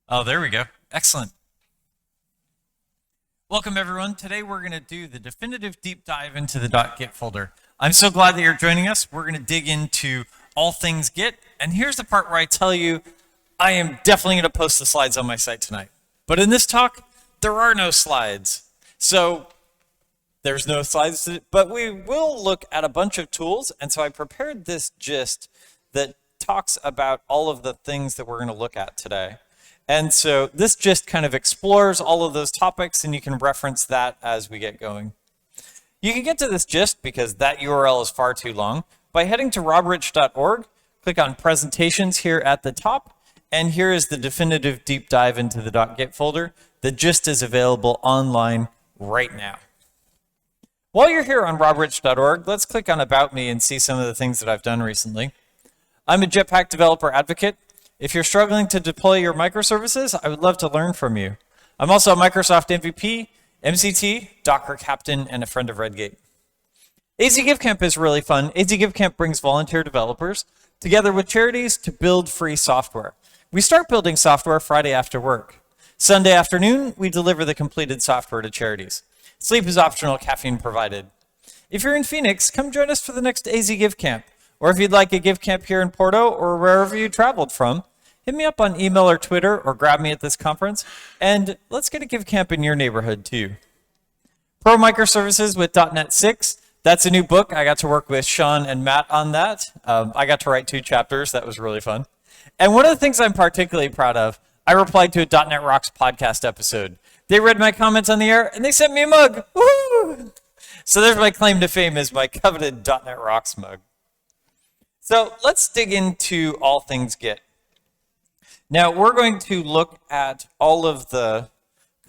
Oh, there we go. Excellent. Welcome, everyone. Today we're going to do the definitive deep dive into the .git folder. I'm so glad that you're joining us. We're going to dig into all things Git. And here's the part where I tell you I am definitely going to post the slides on my site tonight. But in this talk, there are no slides. So there's no slides, but we will look at a bunch of tools. And so I prepared this gist that talks about all of the things that we're going to look at today. And so this just kind of explores all of those topics, and you can reference that as we get going. You can get to this gist, because that URL is far too long, by heading to robrich.org, click on presentations here at the top, and here is the definitive deep dive into the .git folder. The gist is available online right now. While you're here on robrich.org, let's click on About Me and see some of the things that I've done recently. I'm a Jetpack developer advocate. If you're struggling to deploy your microservices, I would love to learn from you. I'm also a Microsoft MVP, MCT, Docker captain, and a friend of Redgate. AZ GiveCamp is really fun. AZ GiveCamp brings volunteer developers together with charities to build free software. We start building software Friday after work. Sunday afternoon, we deliver the completed software to charities. Sleep is optional, caffeine provided. If you're in Phoenix, come join us for the next AZ GiveCamp. Or if you'd like a GiveCamp here in Porto or wherever you traveled from, hit me up on email or Twitter or grab me at this conference, and let's get a GiveCamp in your neighborhood too. Pro Microservices with .NET 6. That's a new book. I got to work with Sean and Matt on that. I got to write 2 chapters. That was really fun. And one of the things I'm particularly proud of, I replied to a .NET Rocks podcast episode. They read my comments on the air, and they sent me a mug. Woo! So there's my claim to fame, is my coveted .NET Rocks mug. So let's dig into all things Git. Now we're going to look at all of the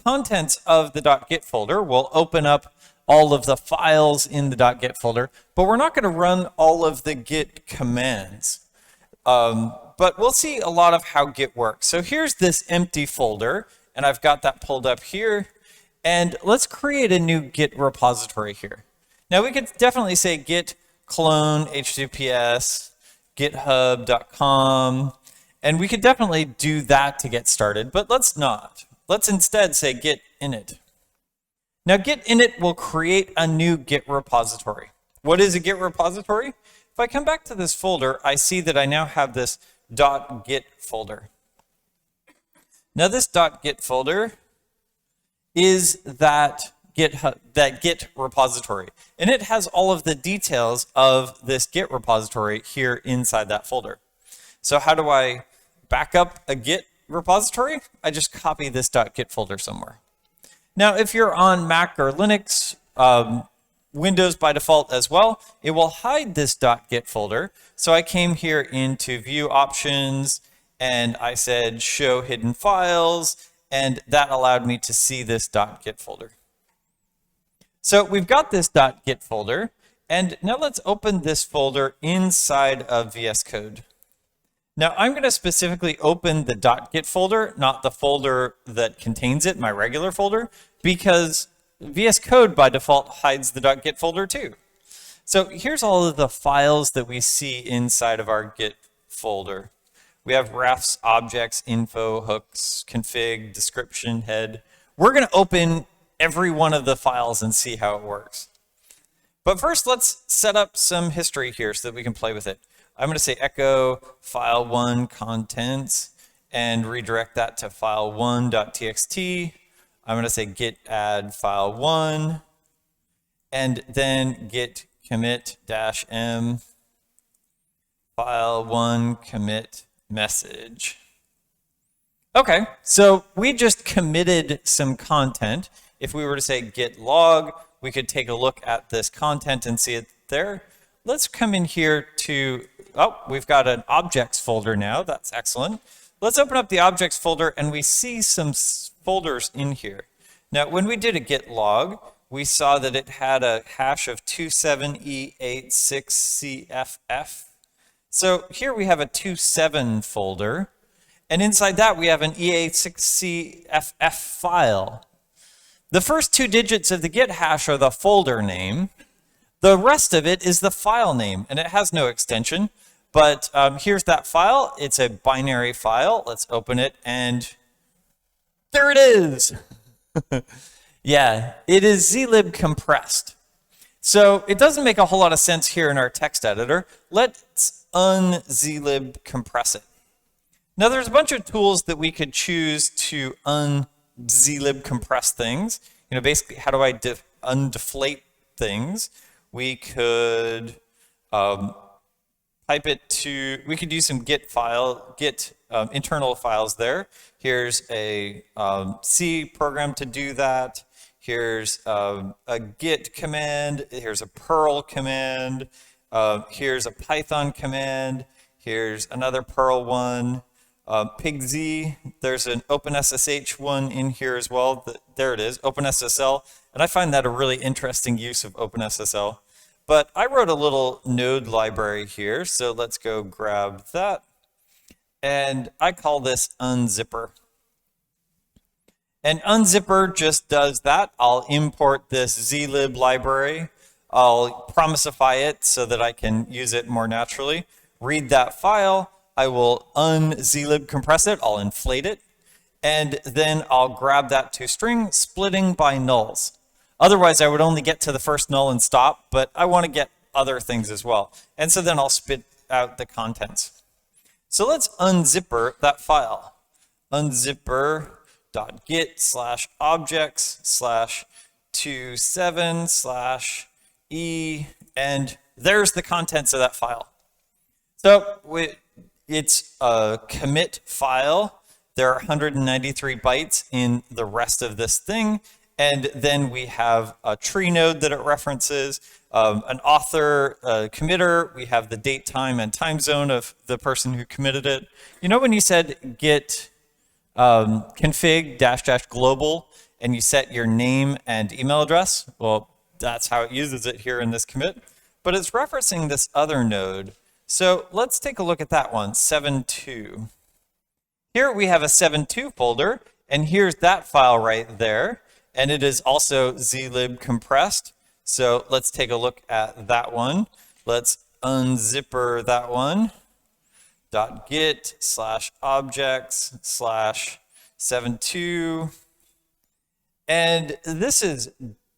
contents of the .git folder. We'll open up all of the files in the .git folder, but we're not going to run all of the Git commands. But we'll see a lot of how Git works. So here's this empty folder, and I've got that pulled up here. And let's create a new Git repository here. Now we could definitely say git clone https github.com, and we could definitely do that to get started, but let's not. Let's instead say git init. Now git init will create a new Git repository. What is a Git repository? If I come back to this folder, I see that I now have this .git folder. Now this .git folder is that Git repository. And it has all of the details of this Git repository here inside that folder. So how do I back up a Git repository? I just copy this .git folder somewhere. Now, if you're on Mac or Linux, Windows by default as well, it will hide this .git folder. So I came here into View Options, and I said Show Hidden Files, and that allowed me to see this .git folder. So we've got this .git folder, and now let's open this folder inside of VS Code. Now I'm going to specifically open the .git folder, not the folder that contains it, my regular folder, because VS Code by default hides the .git folder too. So here's all of the files that we see inside of our Git folder. We have refs, objects, info, hooks, config, description, head. We're going to open every one of the files and see how it works. But first, let's set up some history here so that we can play with it. I'm going to say echo file1 contents and redirect that to file1.txt. I'm going to say git add file1 and then git commit -m file1 commit message. Okay, so we just committed some content. If we were to say git log, we could take a look at this content and see it there. Let's come in here to, oh, we've got an objects folder now. That's excellent. Let's open up the objects folder, and we see some folders in here. Now, when we did a git log, we saw that it had a hash of 27E86CFF. So here we have a 27 folder, and inside that we have an E86CFF file. The first 2 digits of the git hash are the folder name. The rest of it is the file name, and it has no extension. But here's that file. It's a binary file. Let's open it, and There it is. Yeah, it is zlib compressed. So it doesn't make a whole lot of sense here in our text editor. Let's unzlib compress it. Now there's a bunch of tools that we could choose to unzlib compress things. You know, basically, how do I undeflate things? We could type it to, we could use some git internal files there. Here's a C program to do that. Here's a git command. Here's a Perl command. Here's a Python command. Here's another Perl one. PigZ, there's an OpenSSH one in here as well. There it is, OpenSSL. And I find that a really interesting use of OpenSSL. But I wrote a little node library here, so let's go grab that. And I call this unzipper. And unzipper just does that. I'll import this zlib library. I'll promisify it so that I can use it more naturally. Read that file. I will unzlib compress it. I'll inflate it. And then I'll grab that toString, splitting by nulls. Otherwise, I would only get to the first null and stop, but I want to get other things as well. And so then I'll spit out the contents. So let's unzipper that file. Unzipper.git/objects/27/e, and there's the contents of that file. So it's a commit file. There are 193 bytes in the rest of this thing. And then we have a tree node that it references, an author, a committer. We have the date, time, and time zone of the person who committed it. You know when you said git config -- global and you set your name and email address? Well, that's how it uses it here in this commit. But it's referencing this other node. So let's take a look at that one, 7.2. Here we have a 7.2 folder, and here's that file right there. And it is also zlib compressed. So let's take a look at that one. Let's unzipper that one. .git/objects/72. And this is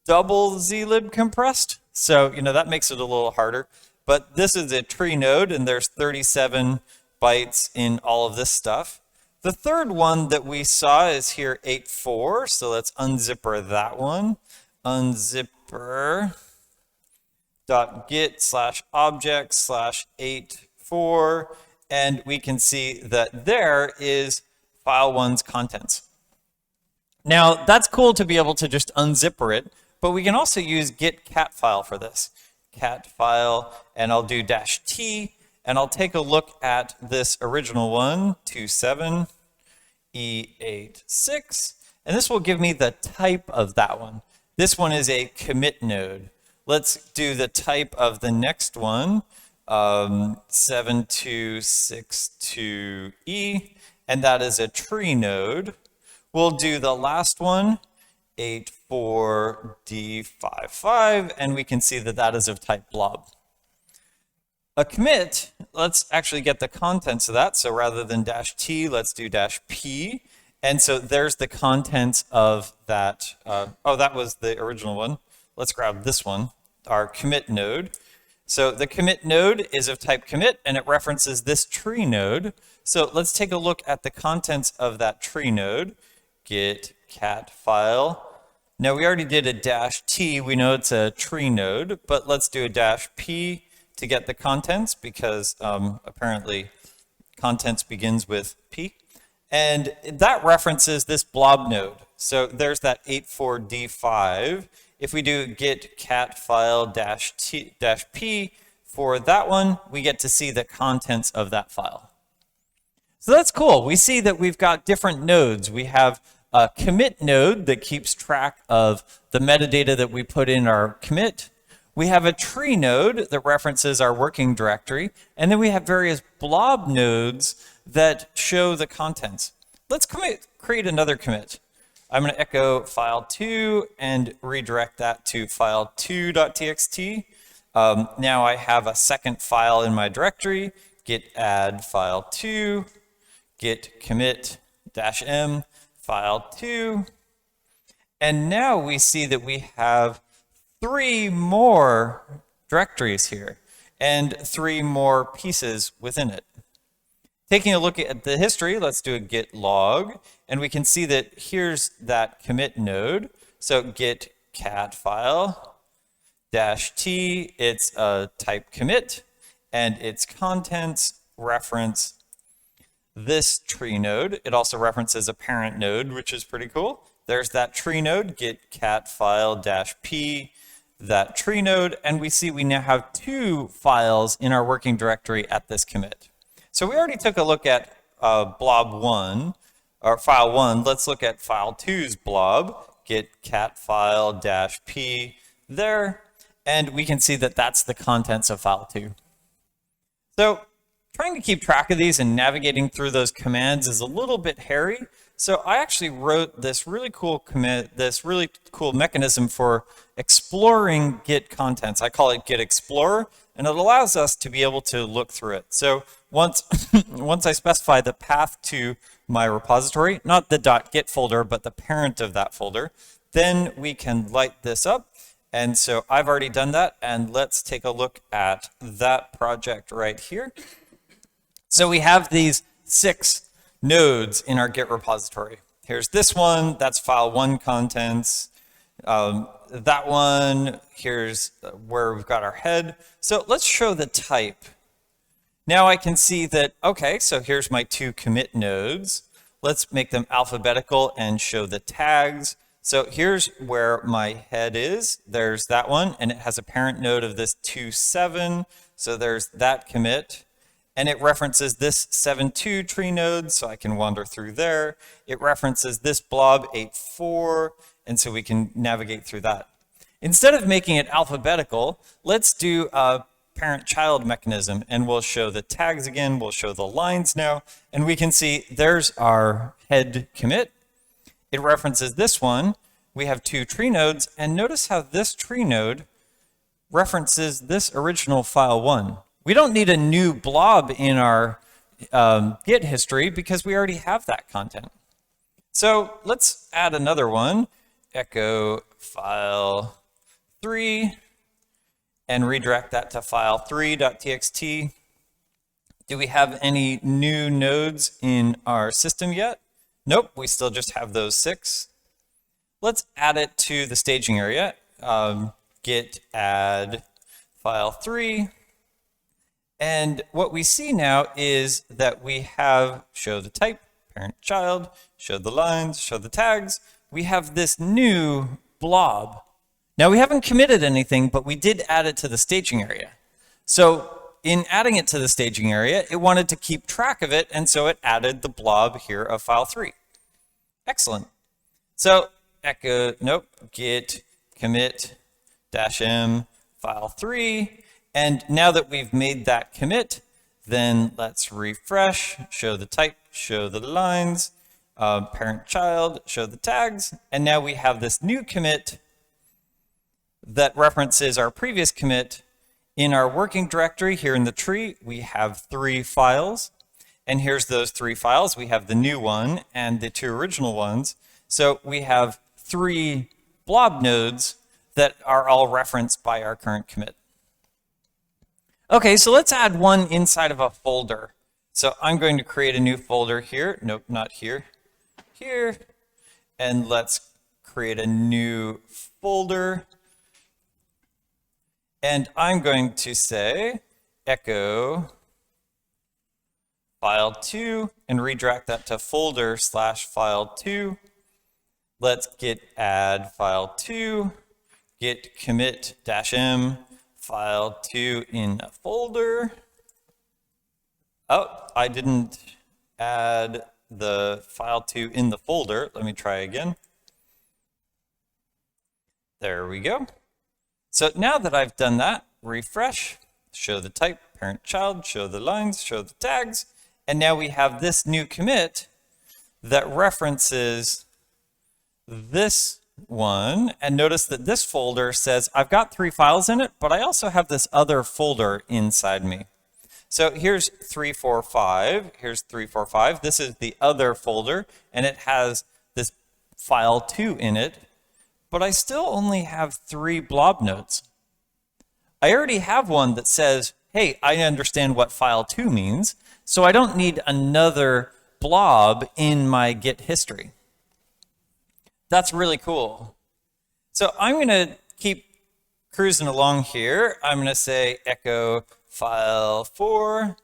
double zlib compressed. So, you know, that makes it a little harder. But this is a tree node, and there's 37 bytes in all of this stuff. The third one that we saw is here 8.4, so let's unzipper that one. Unzipper.git/objects/8.4, and we can see that there is file one's contents. Now, that's cool to be able to just unzipper it, but we can also use git cat file for this. Cat file, and I'll do -t, and I'll take a look at this original one, 27E86, and this will give me the type of that one. This one is a commit node. Let's do the type of the next one, 7262E, and that is a tree node. We'll do the last one, 84D55, and we can see that that is of type blob. A commit, let's actually get the contents of that. So rather than -t, let's do -p. And so there's the contents of that. Oh, that was the original one. Let's grab this one, our commit node. So the commit node is of type commit, and it references this tree node. So let's take a look at the contents of that tree node. Git cat file. Now we already did a -t. We know it's a tree node, but let's do a -p to get the contents, because apparently contents begins with P. And that references this blob node. So there's that 84D5. If we do git cat file -p for that one, we get to see the contents of that file. So that's cool. We see that we've got different nodes. We have a commit node that keeps track of the metadata that we put in our commit. We have a tree node that references our working directory, and then we have various blob nodes that show the contents. Let's create another commit. I'm going to echo file2 and redirect that to file2.txt. Now I have a second file in my directory, git add file2, git commit -m file2. And now we see that we have 3 more directories here and 3 more pieces within it. Taking a look at the history, let's do a git log, and we can see that here's that commit node. So git cat file -t, it's a type commit, and its contents reference this tree node. It also references a parent node, which is pretty cool. There's that tree node, git cat file -p, that tree node, and we see we now have 2 files in our working directory at this commit. So we already took a look at blob1, or file 1. Let's look at file 2's blob, git cat file -p there, and we can see that that's the contents of file 2. So trying to keep track of these and navigating through those commands is a little bit hairy. So I actually wrote this really cool mechanism for exploring Git contents. I call it Git Explorer, and it allows us to be able to look through it. So once I specify the path to my repository, not the .git folder, but the parent of that folder, then we can light this up. And so I've already done that, and let's take a look at that project right here. So we have these 6 nodes in our Git repository. Here's this one, that's file 1 contents. That one, here's where we've got our head. So let's show the type. Now I can see that, okay, so here's my 2 commit nodes. Let's make them alphabetical and show the tags. So here's where my head is. There's that one, and it has a parent node of this 2.7. So there's that commit. And it references this 7.2 tree node, so I can wander through there. It references this blob 8.4, and so we can navigate through that. Instead of making it alphabetical, let's do a parent-child mechanism, and we'll show the tags again, we'll show the lines now, and we can see there's our head commit. It references this one. We have 2 tree nodes, and notice how this tree node references this original file 1. We don't need a new blob in our Git history because we already have that content. So let's add another one, echo file 3, and redirect that to file 3.txt. Do we have any new nodes in our system yet? Nope, we still just have those 6. Let's add it to the staging area. Git add file 3. And what we see now is that we have show the type, parent child, show the lines, show the tags. We have this new blob. Now we haven't committed anything, but we did add it to the staging area. So in adding it to the staging area, it wanted to keep track of it, and so it added the blob here of file 3. Excellent. So echo, git commit -m file 3. And now that we've made that commit, then let's refresh, show the type, show the lines, parent child, show the tags. And now we have this new commit that references our previous commit. In our working directory here in the tree, we have 3 files. And here's those 3 files. We have the new one and the 2 original ones. So we have 3 blob nodes that are all referenced by our current commit. Okay, so let's add one inside of a folder. So I'm going to create a new folder here. Nope, not here. Here. And let's create a new folder. And I'm going to say echo file 2 and redirect that to folder /file 2. Let's git add file 2, git commit -m file 2 in a folder. Oh, I didn't add the file 2 in the folder. Let me try again. There we go. So now that I've done that, refresh, show the type, parent child, show the lines, show the tags, and now we have this new commit that references this one, and notice that this folder says I've got 3 files in it, but I also have this other folder inside me. So here's 345, here's 345. This is the other folder, and it has the file 2 in it, but I still only have 3 blob nodes. I already have one that says, hey, I understand what file 2 means, so I don't need another blob in my Git history. That's really cool. So I'm going to keep cruising along here. I'm going to say echo file 4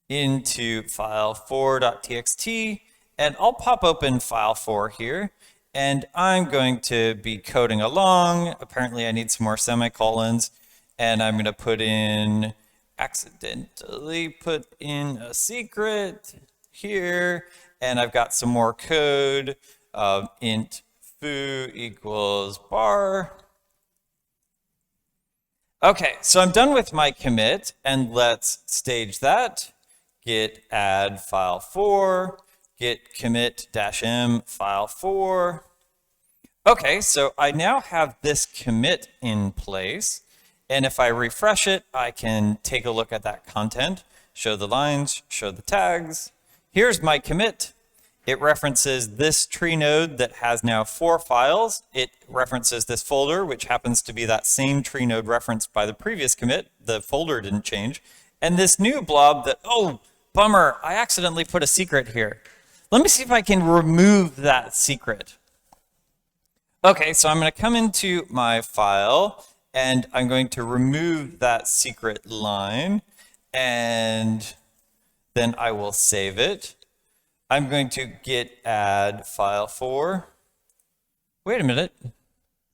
into file 4.txt, and I'll pop open file 4 here, and I'm going to be coding along. Apparently I need some more semicolons, and I'm going to put in, accidentally put in a secret here, and I've got some more code, int foo equals bar. Okay, so I'm done with my commit, and let's stage that. Git add file 4, git commit -m file 4. Okay, so I now have this commit in place, and if I refresh it, I can take a look at that content, show the lines, show the tags. Here's my commit. It references this tree node that has now 4 files. It references this folder, which happens to be that same tree node referenced by the previous commit. The folder didn't change. And this new blob that, oh, bummer, I accidentally put a secret here. Let me see if I can remove that secret. Okay, so I'm going to come into my file, and I'm going to remove that secret line, and then I will save it. I'm going to git add file 4. Wait a minute.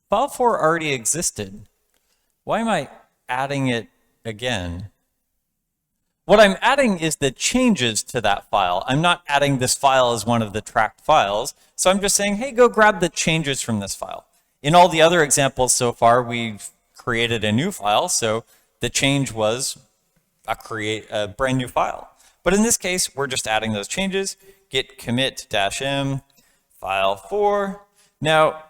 File 4 already existed. Why am I adding it again? What I'm adding is the changes to that file. I'm not adding this file as one of the tracked files. So I'm just saying, hey, go grab the changes from this file. In all the other examples so far, we've created a new file. So the change was create a brand new file. But in this case, we're just adding those changes. Git commit -m file 4. Now,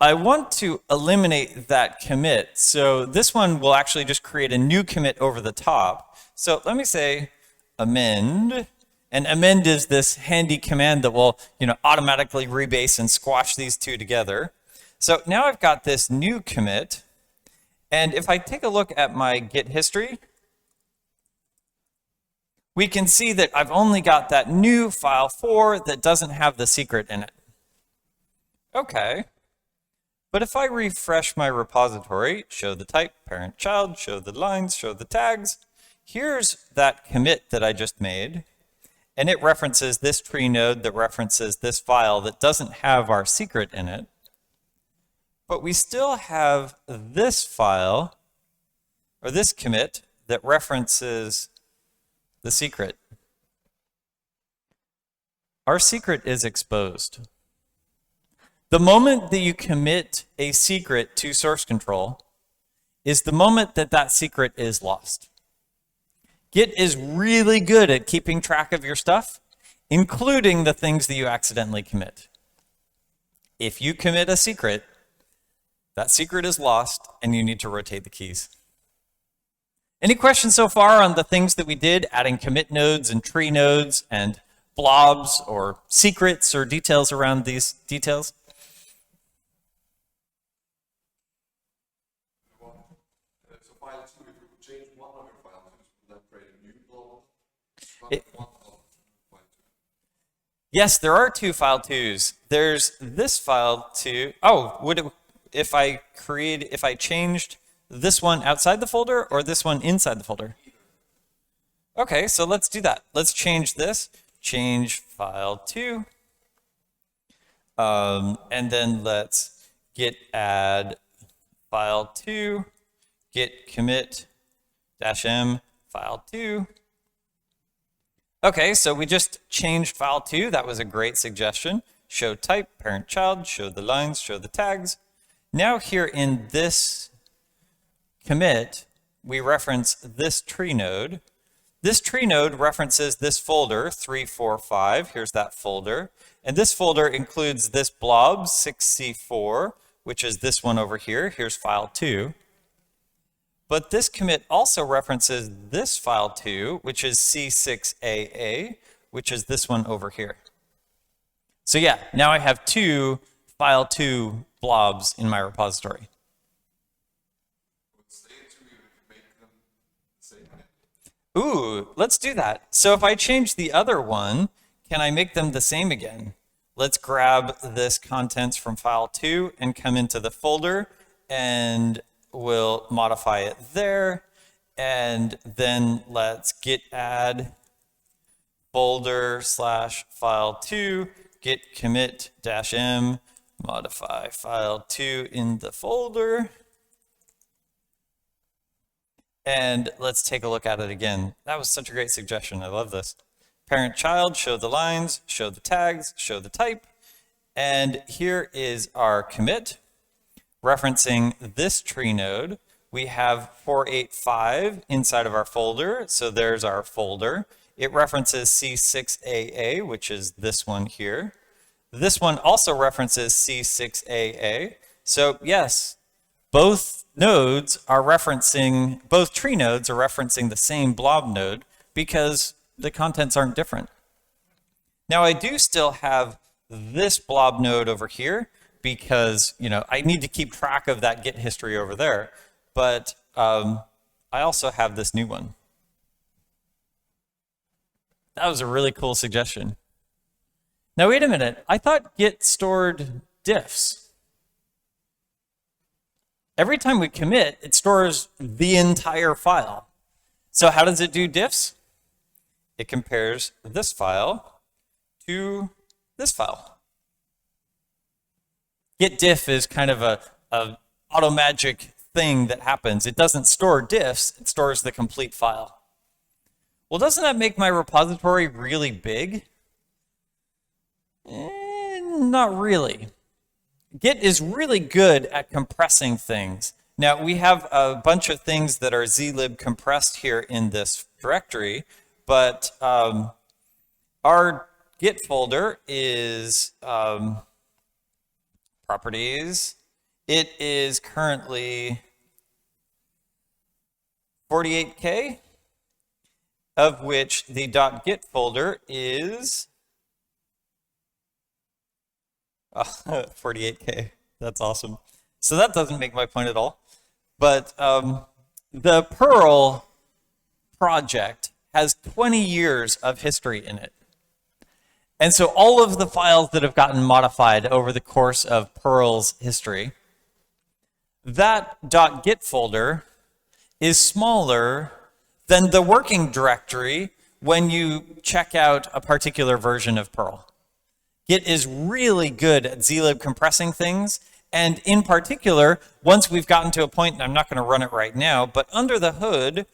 I want to eliminate that commit. So this one will actually just create a new commit over the top. So let me say amend. And amend is this handy command that will, automatically rebase and squash these two together. So now I've got this new commit. And if I take a look at my Git history, we can see that I've only got that new file 4 that doesn't have the secret in it. Okay. But if I refresh my repository, show the type, parent, child, show the lines, show the tags, here's that commit that I just made. And it references this tree node that references this file that doesn't have our secret in it. But we still have this file, or this commit, that references the secret. Our secret is exposed. The moment that you commit a secret to source control is the moment that that secret is lost. Git is really good at keeping track of your stuff, including the things that you accidentally commit. If you commit a secret, that secret is lost and you need to rotate the keys. Any questions so far on the things that we did, adding commit nodes and tree nodes and blobs or secrets or details around these details? So file 2, if you could change one of your files, would that create a new blob? Yes, there are 2 file 2s. There's this file 2. Oh, if I changed this one outside the folder or this one inside the folder? Okay, so let's do that. Let's change this. Change file 2. And then let's git add file 2, git commit -m file 2. Okay, so we just changed file 2. That was a great suggestion. Show type, parent, child, show the lines, show the tags. Now here in this commit, we reference this tree node. This tree node references this folder, 345. Here's that folder. And this folder includes this blob, 6c4, which is this one over here. Here's file 2. But this commit also references this file 2, which is C6AA, which is this one over here. So yeah, now I have two file2 blobs in my repository. Would stay to make them the same. Ooh, let's do that. So if I change the other one, can I make them the same again? Let's grab this contents from file2 and come into the folder, and we'll modify it there. And then let's git add folder / file2, git commit -m, modify file2 in the folder. And let's take a look at it again. That was such a great suggestion. I love this. Parent child, show the lines, show the tags, show the type. And here is our commit referencing this tree node. We have 485 inside of our folder. So there's our folder. It references C6AA, which is this one here. This one also references C6AA. So yes, both nodes are referencing, both tree nodes are referencing the same blob node because the contents aren't different. Now I do still have this blob node over here because, you know, I need to keep track of that git history over there, but I also have this new one. That was a really cool suggestion. Now wait a minute, I thought git stored diffs. Every time we commit, it stores the entire file. So how does it do diffs? It compares this file to this file. Git diff is kind of a auto magic thing that happens. It doesn't store diffs, it stores the complete file. Well, doesn't that make my repository really big? Not really. Git is really good at compressing things. Now, we have a bunch of things that are zlib compressed here in this directory, but our Git folder is properties. It is currently 48K, of which the .git folder is 48K. That's awesome. So that doesn't make my point at all. But the Perl project has 20 years of history in it. And so all of the files that have gotten modified over the course of Perl's history, that .git folder is smaller than the working directory when you check out a particular version of Perl. Git is really good at zlib compressing things. And in particular, once we've gotten to a point, and I'm not going to run it right now, but under the hood,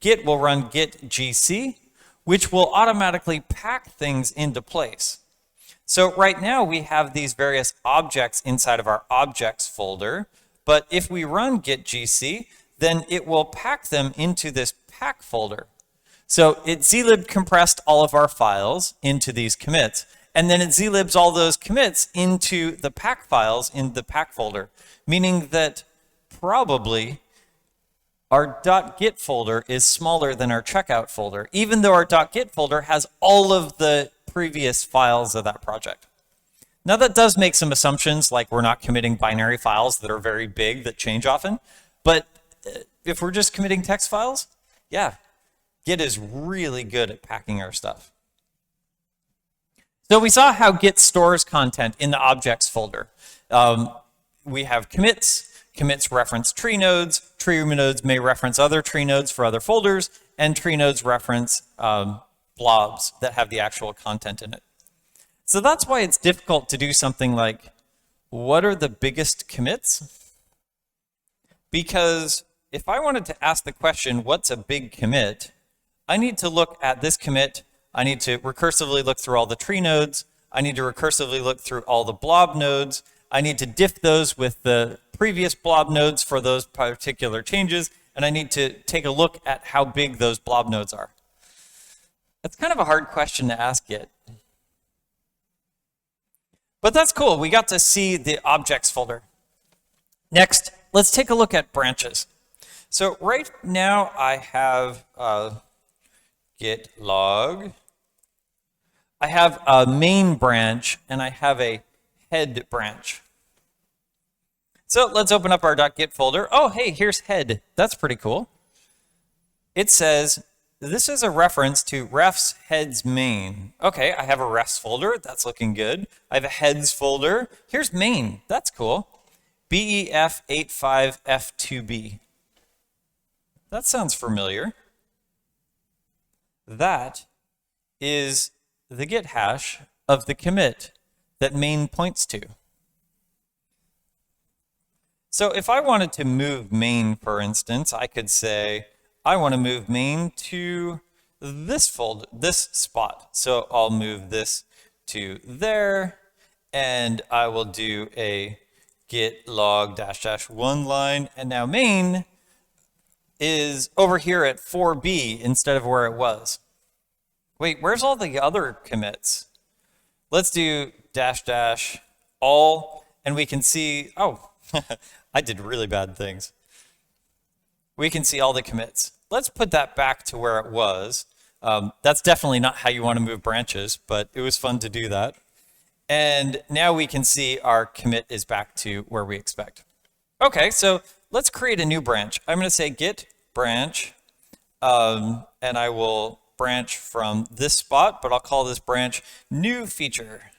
Git will run git gc, which will automatically pack things into place. So right now we have these various objects inside of our objects folder, but if we run git gc, then it will pack them into this pack folder. So it zlib compressed all of our files into these commits, and then it zlibs all those commits into the pack files in the pack folder, meaning that probably our .git folder is smaller than our checkout folder, even though our .git folder has all of the previous files of that project. Now that does make some assumptions, like we're not committing binary files that are very big that change often, but if we're just committing text files, yeah, Git is really good at packing our stuff. So we saw how Git stores content in the objects folder. We have commits. Commits reference tree nodes. Tree nodes may reference other tree nodes for other folders, and tree nodes reference blobs that have the actual content in it. So that's why it's difficult to do something like, what are the biggest commits? Because if I wanted to ask the question, what's a big commit? I need to look at this commit. I need to recursively look through all the tree nodes. I need to recursively look through all the blob nodes. I need to diff those with the previous blob nodes for those particular changes, and I need to take a look at how big those blob nodes are. That's kind of a hard question to ask Git. But that's cool. We got to see the objects folder. Next, let's take a look at branches. So right now I have git log. I have a main branch and I have a head branch. So let's open up our .git folder. Oh, hey, here's head. That's pretty cool. It says, this is a reference to refs heads main. Okay, I have a refs folder. That's looking good. I have a heads folder. Here's main. That's cool. BEF85F2B. That sounds familiar. That is the git hash of the commit that main points to. So if I wanted to move main, for instance, I could say, I want to move main to this folder, this spot. So I'll move this to there, and I will do a git log -- one line, and now main is over here at 4B instead of where it was. Wait, where's all the other commits? Let's do -- all, and we can see, oh, I did really bad things. We can see all the commits. Let's put that back to where it was. That's definitely not how you want to move branches, but it was fun to do that. And now we can see our commit is back to where we expect. Okay, so let's create a new branch. I'm going to say git branch, and I will branch from this spot, but I'll call this branch new feature.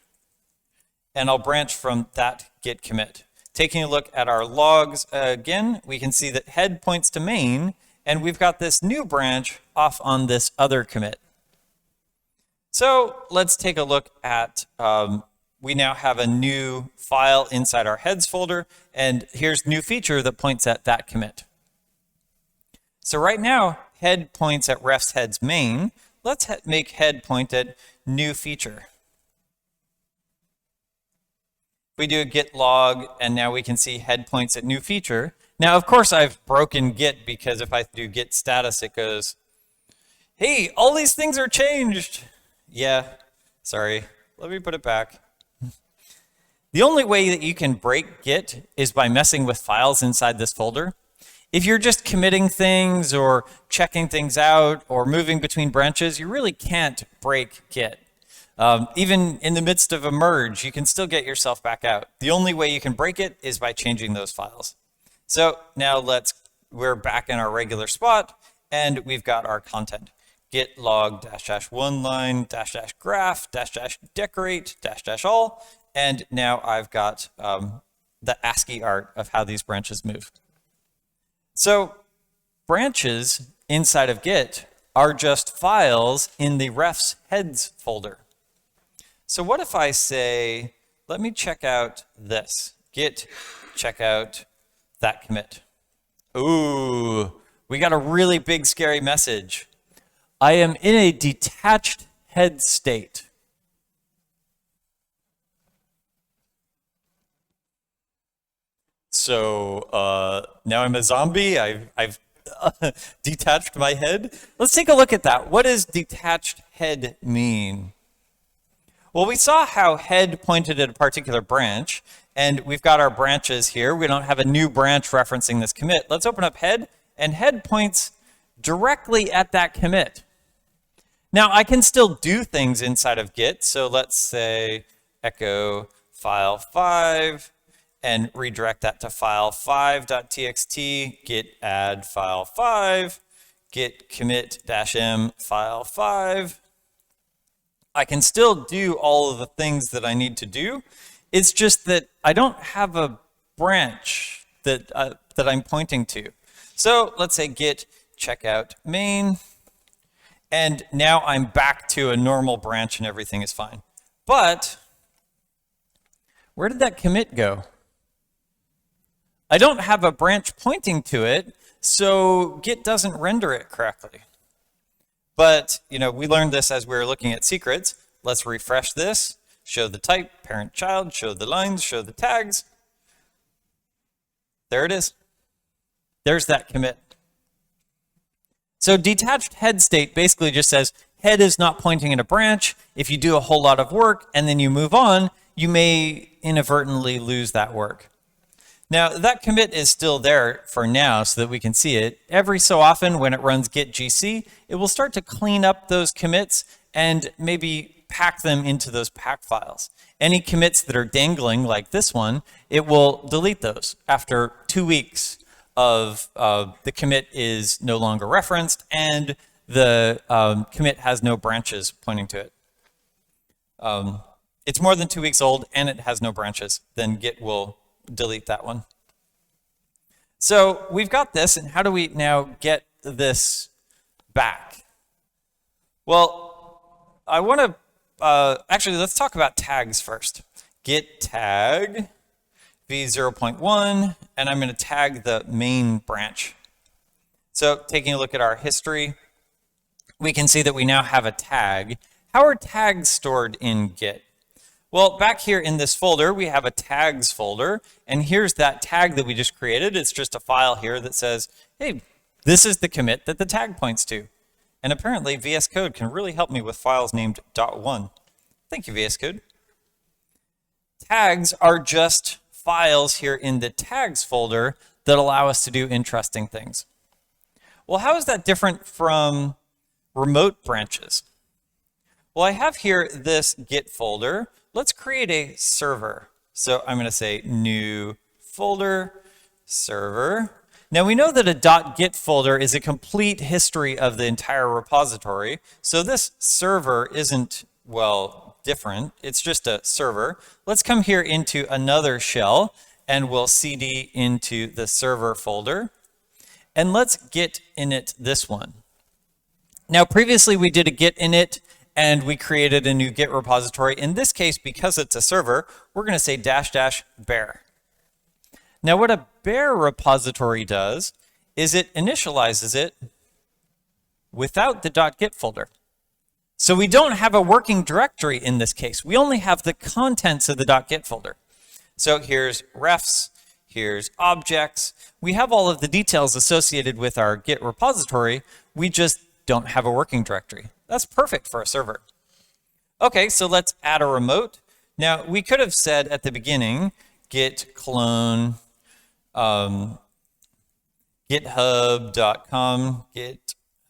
And I'll branch from that git commit. Taking a look at our logs again, we can see that head points to main, and we've got this new branch off on this other commit. So let's take a look at, we now have a new file inside our heads folder, and here's new feature that points at that commit. So right now, head points at refs heads main. Let's make head point at new feature. We do a git log, and now we can see head points at new feature. Now, of course, I've broken git because if I do git status, it goes, hey, all these things are changed. Yeah, sorry. Let me put it back. The only way that you can break git is by messing with files inside this folder. If you're just committing things or checking things out or moving between branches, you really can't break git. Even in the midst of a merge, you can still get yourself back out. The only way you can break it is by changing those files. So now we're back in our regular spot, and we've got our content. Git log -- one line -- graph -- decorate -- all, and now I've got the ASCII art of how these branches move. So branches inside of Git are just files in the refs heads folder. So what if I say, let me check out this, git check out that commit. Ooh, we got a really big scary message. I am in a detached head state. So now I'm a zombie. I've detached my head. Let's take a look at that. What does detached head mean? Well, we saw how head pointed at a particular branch, and we've got our branches here. We don't have a new branch referencing this commit. Let's open up head, and head points directly at that commit. Now, I can still do things inside of Git, so let's say echo file 5, and redirect that to file5.txt, git add file 5, git commit -m file 5. I can still do all of the things that I need to do. It's just that I don't have a branch that I'm pointing to. So let's say git checkout main, and now I'm back to a normal branch and everything is fine. But where did that commit go? I don't have a branch pointing to it, so Git doesn't render it correctly. But, you know, we learned this as we were looking at secrets. Let's refresh this, show the type, parent, child, show the lines, show the tags. There it is. There's that commit. So detached head state basically just says head is not pointing in a branch. If you do a whole lot of work and then you move on, you may inadvertently lose that work. Now, that commit is still there for now so that we can see it. Every so often when it runs git gc, it will start to clean up those commits and maybe pack them into those pack files. Any commits that are dangling, like this one, it will delete those after 2 weeks of the commit is no longer referenced and the commit has no branches pointing to it. It's more than 2 weeks old and it has no branches, then Git will delete that one. So we've got this, and how do we now get this back? Well, I want to, actually, let's talk about tags first. Git tag v0.1, and I'm going to tag the main branch. So taking a look at our history, we can see that we now have a tag. How are tags stored in Git? Well, back here in this folder, we have a tags folder, and here's that tag that we just created. It's just a file here that says, hey, this is the commit that the tag points to. And apparently VS Code can really help me with files named .1. Thank you, VS Code. Tags are just files here in the tags folder that allow us to do interesting things. Well, how is that different from remote branches? Well, I have here this Git folder. Let's create a server. So I'm going to say new folder, server. Now we know that a .git folder is a complete history of the entire repository. So this server isn't, well, different. It's just a server. Let's come here into another shell and we'll cd into the server folder. And let's git init this one. Now previously we did a git init and we created a new Git repository. In this case, because it's a server, we're going to say --bear. Now what a bear repository does is it initializes it without the .git folder. So we don't have a working directory in this case. We only have the contents of the .git folder. So here's refs, here's objects. We have all of the details associated with our Git repository. We just don't have a working directory. That's perfect for a server. Okay, so let's add a remote. Now, we could have said at the beginning, git clone github.com,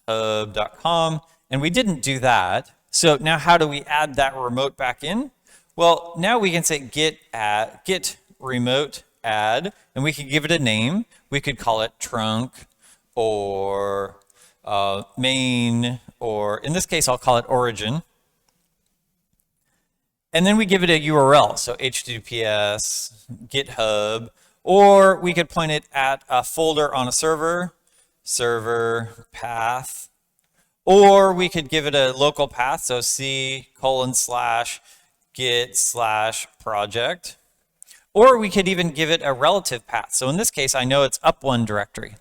github.com, and we didn't do that. So now how do we add that remote back in? Well, now we can say git remote add, and we can give it a name. We could call it trunk or main, or in this case, I'll call it origin. And then we give it a URL, so HTTPS, GitHub, or we could point it at a folder on a server, server path, or we could give it a local path, so c:/git/project, or we could even give it a relative path. So in this case, I know it's up one directory.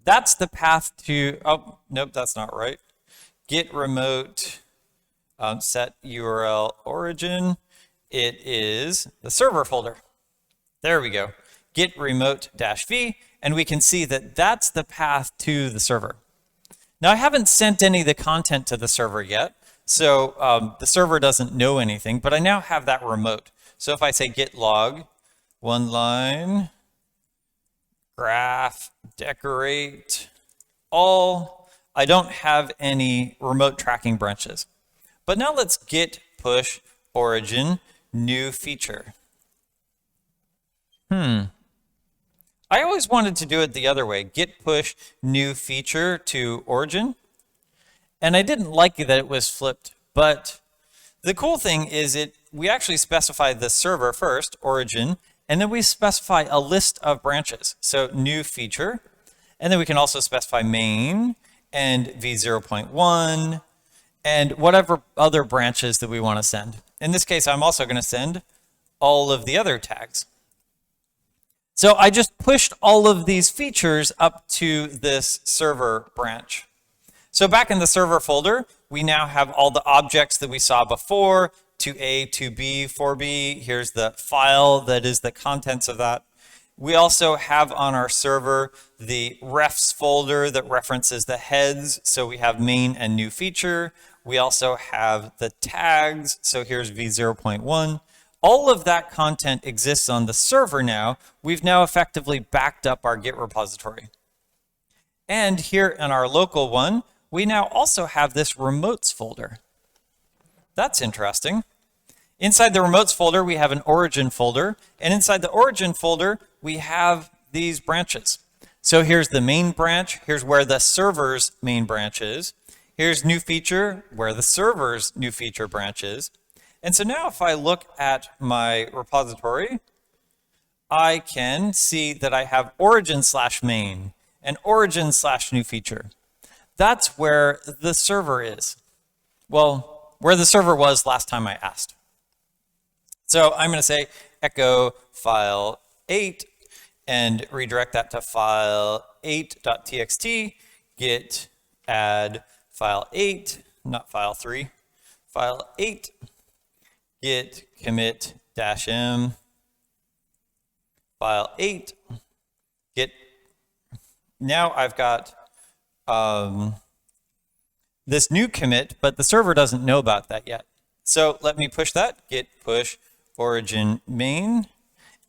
That's the path to, oh, nope, that's not right. Git remote set URL origin. It is the server folder. There we go. Git remote -v, and we can see that that's the path to the server. Now I haven't sent any of the content to the server yet, so the server doesn't know anything, but I now have that remote. So if I say git log, one line, graph, decorate, all, I don't have any remote tracking branches. But now let's git push origin new feature. I always wanted to do it the other way, git push new feature to origin. And I didn't like that it was flipped, but the cool thing is we actually specify the server first, origin, and then we specify a list of branches. So new feature, and then we can also specify main and v0.1 and whatever other branches that we want to send. In this case, I'm also going to send all of the other tags. So I just pushed all of these features up to this server branch. So back in the server folder, we now have all the objects that we saw before, 2A, 2B, 4B. Here's the file that is the contents of that. We also have on our server the refs folder that references the heads. So we have main and new feature. We also have the tags. So here's v0.1. All of that content exists on the server now. We've now effectively backed up our Git repository. And here in our local one, we now also have this remotes folder. That's interesting. Inside the remotes folder, we have an origin folder, and inside the origin folder, we have these branches. So here's the main branch, here's where the server's main branch is. Here's new feature, where the server's new feature branch is. And so now if I look at my repository, I can see that I have origin/main and origin/new feature. That's where the server is. Well, where the server was last time I asked. So I'm going to say echo file 8 and redirect that to file 8.txt, git add file 8, not file 3, file 8, git commit -m, file 8, git. Now I've got this new commit, but the server doesn't know about that yet. So let me push that, git push origin main,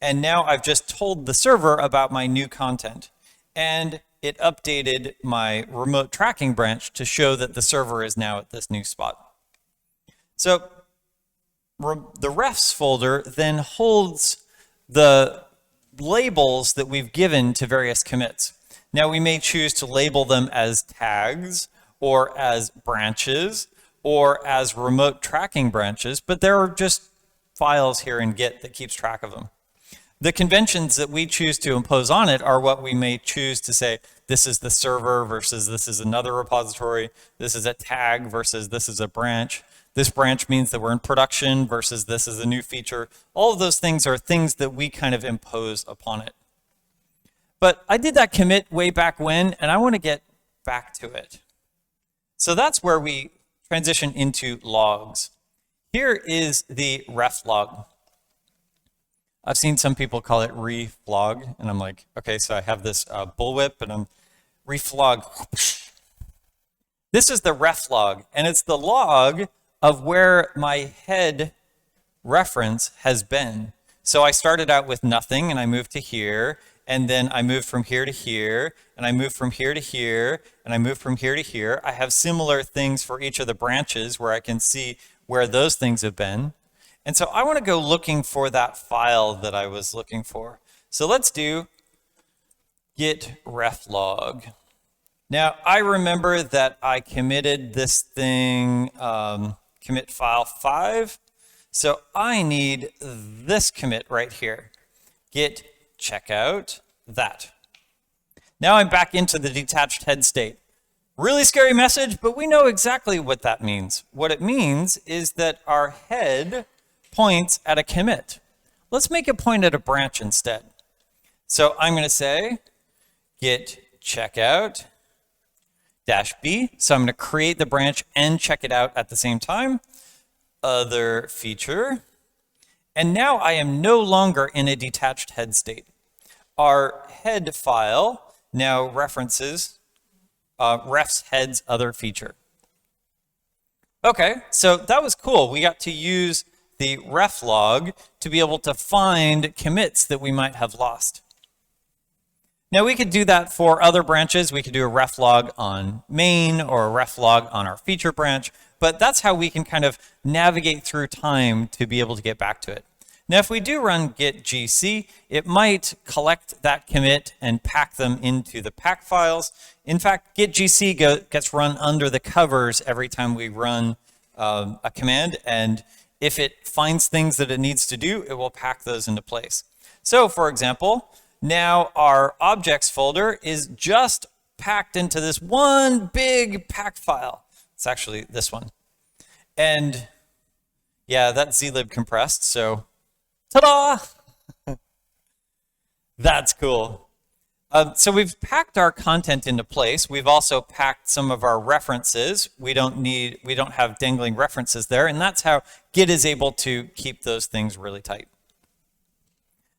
and now I've just told the server about my new content, and it updated my remote tracking branch to show that the server is now at this new spot. So the refs folder then holds the labels that we've given to various commits. Now we may choose to label them as tags or as branches or as remote tracking branches, but there are just files here in Git that keeps track of them. The conventions that we choose to impose on it are what we may choose to say, this is the server versus this is another repository, this is a tag versus this is a branch, this branch means that we're in production versus this is a new feature. All of those things are things that we kind of impose upon it. But I did that commit way back when, and I want to get back to it. So that's where we transition into logs. Here is the reflog. I've seen some people call it reflog, and I'm like, okay, so I have this bullwhip, and I'm reflog. This is the reflog, and it's the log of where my head reference has been. So I started out with nothing, and I moved to here, and then I moved from here to here, and I moved from here to here, and I moved from here to here. I have similar things for each of the branches where I can see where those things have been. And so I want to go looking for that file that I was looking for. So let's do git reflog. Now I remember that I committed this thing, commit file 5. So I need this commit right here. Git checkout that. Now I'm back into the detached head state. Really scary message, but we know exactly what that means. What it means is that our head points at a commit. Let's make it point at a branch instead. So I'm going to say git checkout -b. So I'm going to create the branch and check it out at the same time. Other feature. And now I am no longer in a detached head state. Our head file now references refs heads other feature. Okay, so that was cool. We got to use the reflog to be able to find commits that we might have lost. Now we could do that for other branches. We could do a reflog on main or a reflog on our feature branch, but that's how we can kind of navigate through time to be able to get back to it. Now if we do run git gc, it might collect that commit and pack them into the pack files. In fact, git gc gets run under the covers every time we run a command, and if it finds things that it needs to do, it will pack those into place. So for example, now our objects folder is just packed into this one big pack file. It's actually this one. And yeah, that's zlib compressed, so ta-da! That's cool. So we've packed our content into place. We've also packed some of our references. We don't have dangling references there, and that's how Git is able to keep those things really tight.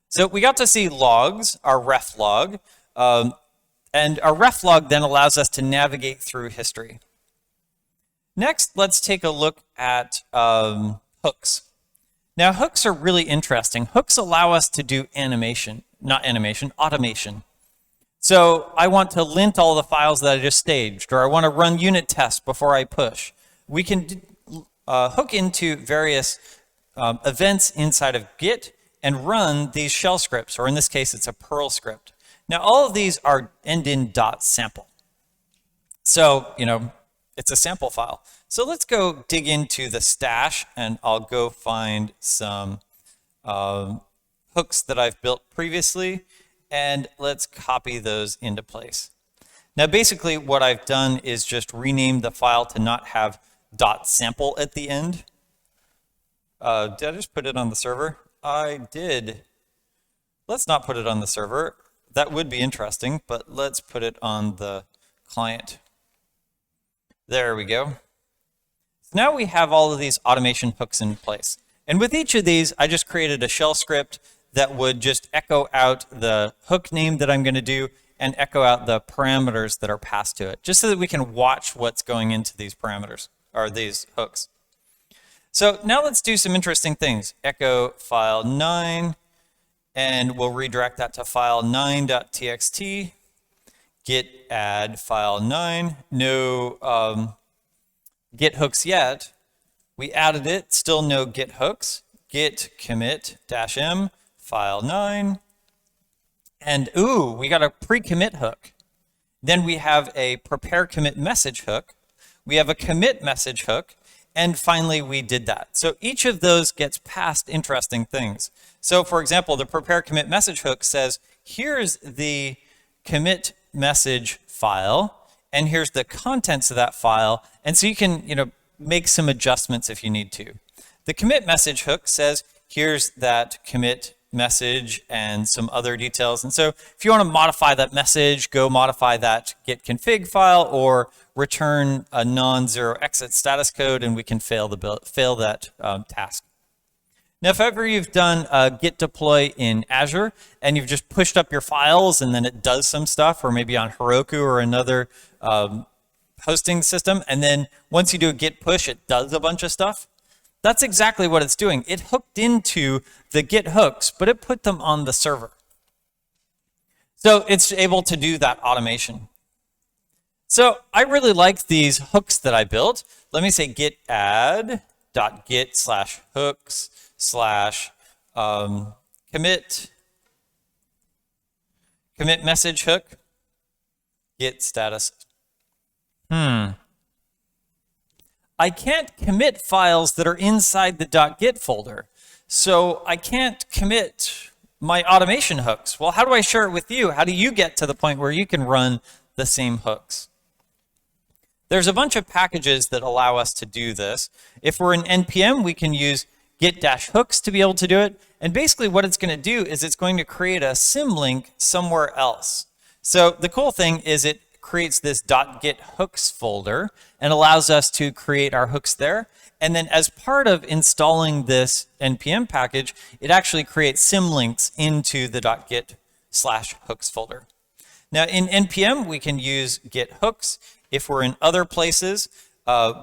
So we got to see logs, our reflog, and our reflog then allows us to navigate through history. Next, let's take a look at hooks. Now, hooks are really interesting. Hooks allow us to do automation. So I want to lint all the files that I just staged, or I want to run unit tests before I push. We can hook into various events inside of Git and run these shell scripts, or in this case, it's a Perl script. Now, all of these are end in .sample. So, it's a sample file. So let's go dig into the stash, and I'll go find some hooks that I've built previously, and let's copy those into place. Now, basically, what I've done is just rename the file to not have .sample at the end. Did I just put it on the server? I did. Let's not put it on the server. That would be interesting, but let's put it on the client. There we go. So now we have all of these automation hooks in place. And with each of these, I just created a shell script that would just echo out the hook name that I'm going to do and echo out the parameters that are passed to it, just so that we can watch what's going into these parameters, or these hooks. So now let's do some interesting things. Echo file 9, and we'll redirect that to file 9.txt. Git add file 9. No git hooks yet. We added it, still no git hooks. Git commit -m file 9. And ooh, we got a pre-commit hook. Then we have a prepare commit message hook. We have a commit message hook. And finally, we did that. So each of those gets past interesting things. So for example, the prepare commit message hook says, here's the commit message file, and here's the contents of that file. And so you can, make some adjustments if you need to. The commit message hook says, here's that commit message and some other details. And so if you want to modify that message, go modify that git config file, or return a non-zero exit status code, and we can fail that task. Now, if ever you've done a git deploy in Azure and you've just pushed up your files and then it does some stuff, or maybe on Heroku or another hosting system, and then once you do a git push, it does a bunch of stuff, that's exactly what it's doing. It hooked into the git hooks, but it put them on the server. So it's able to do that automation. So I really like these hooks that I built. Let me say git add.git/hooks/commit message hook, git status. I can't commit files that are inside the .git folder. So I can't commit my automation hooks. Well, how do I share it with you? How do you get to the point where you can run the same hooks? There's a bunch of packages that allow us to do this. If we're in NPM, we can use git-hooks to be able to do it. And basically what it's going to do is it's going to create a symlink somewhere else. So the cool thing is it creates this .git hooks folder and allows us to create our hooks there. And then as part of installing this NPM package, it actually creates symlinks into the .git/hooks folder. Now in NPM, we can use git hooks. If we're in other places,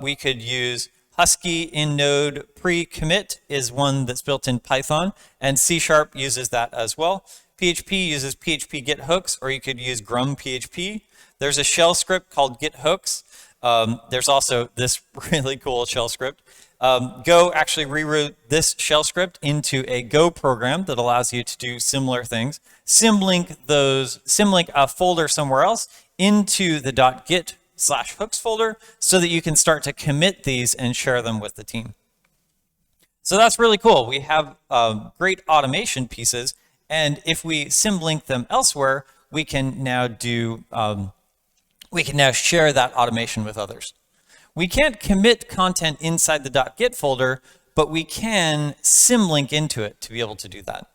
we could use Husky in Node pre-commit is one that's built in Python, and C# uses that as well. PHP uses PHP git hooks, or you could use Grum PHP. There's a shell script called git hooks. There's also this really cool shell script. Go actually rewrote this shell script into a Go program that allows you to do similar things. Symlink a folder somewhere else into the .git/hooks folder so that you can start to commit these and share them with the team. So that's really cool. We have great automation pieces, and if we symlink them elsewhere, we can now do share that automation with others. We can't commit content inside the .git folder, but we can symlink into it to be able to do that.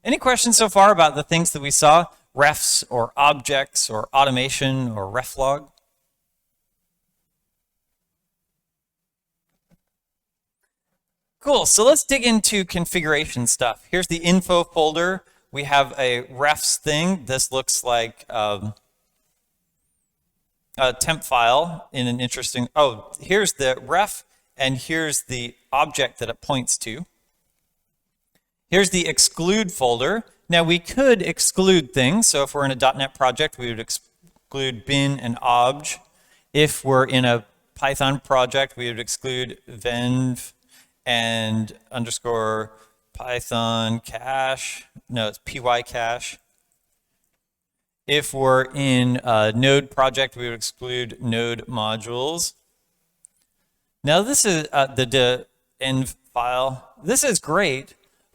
Any questions so far about the things that we saw? Refs or objects or automation or reflog? Cool, so let's dig into configuration stuff. Here's the info folder. We have a refs thing. This looks like a temp file in an interesting, here's the ref, and here's the object that it points to. Here's the exclude folder. Now we could exclude things. So if we're in a .NET project, we would exclude bin and obj. If we're in a Python project, we would exclude venv and underscore Python cache. No, it's py cache. If we're in a node project, we would exclude node modules. Now this is the env file. This is great,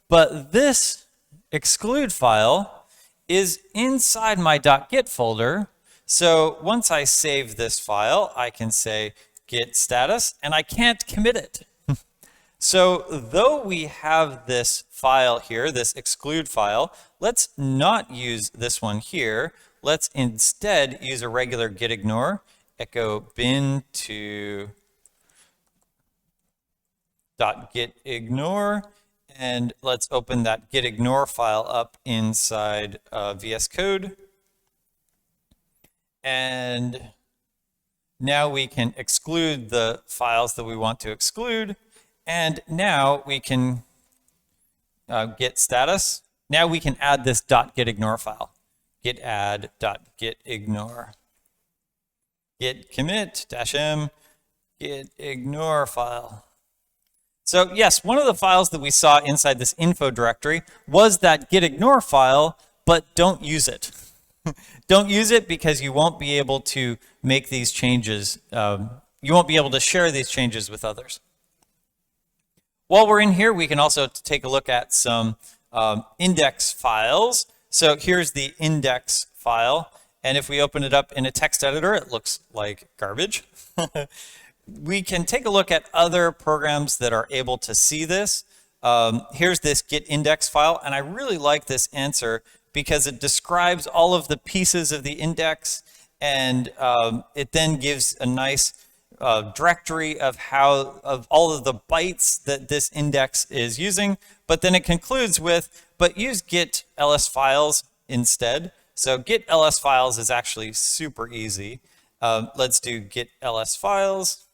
but this exclude file is inside my .git folder. So once I save this file, I can say git status, and I can't commit it. So though we have this file here, this exclude file, let's not use this one here. Let's instead use a regular git ignore, echo bin to .git ignore, and let's open that git ignore file up inside VS Code. And now we can exclude the files that we want to exclude. And now we can git status. Now we can add this .git ignore file. Git add .git ignore. Git commit -m git ignore file. So yes, one of the files that we saw inside this info directory was that git ignore file, but don't use it. Don't use it because you won't be able to make these changes. You won't be able to share these changes with others. While we're in here, we can also take a look at some index files. So here's the index file. And if we open it up in a text editor, it looks like garbage. We can take a look at other programs that are able to see this. Here's this git index file. And I really like this answer because it describes all of the pieces of the index. And it then gives a nice directory of all of the bytes that this index is using, but then it concludes with, but use git ls files instead. So git ls files is actually super easy. Let's do git ls files.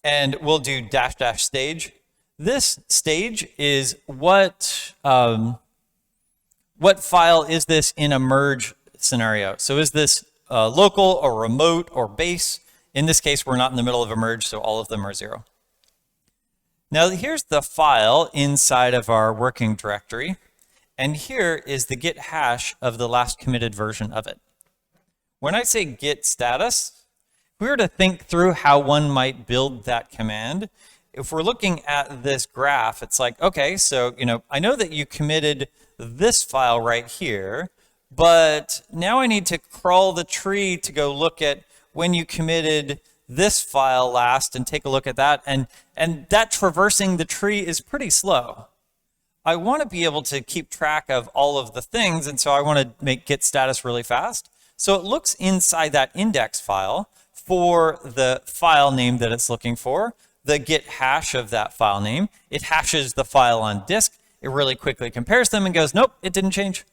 And we'll do -- stage. This stage is what file is this in a merge scenario? So is this local or remote or base? In this case, we're not in the middle of a merge, so all of them are 0. Now here's the file inside of our working directory, and here is the git hash of the last committed version of it. When I say git status, if we were to think through how one might build that command, if we're looking at this graph, it's like, okay, so I know that you committed this file right here, but now I need to crawl the tree to go look at when you committed this file last and take a look at that. And that traversing the tree is pretty slow. I want to be able to keep track of all of the things, and so I want to make git status really fast. So it looks inside that index file for the file name that it's looking for, the git hash of that file name. It hashes the file on disk. It really quickly compares them and goes, nope, it didn't change.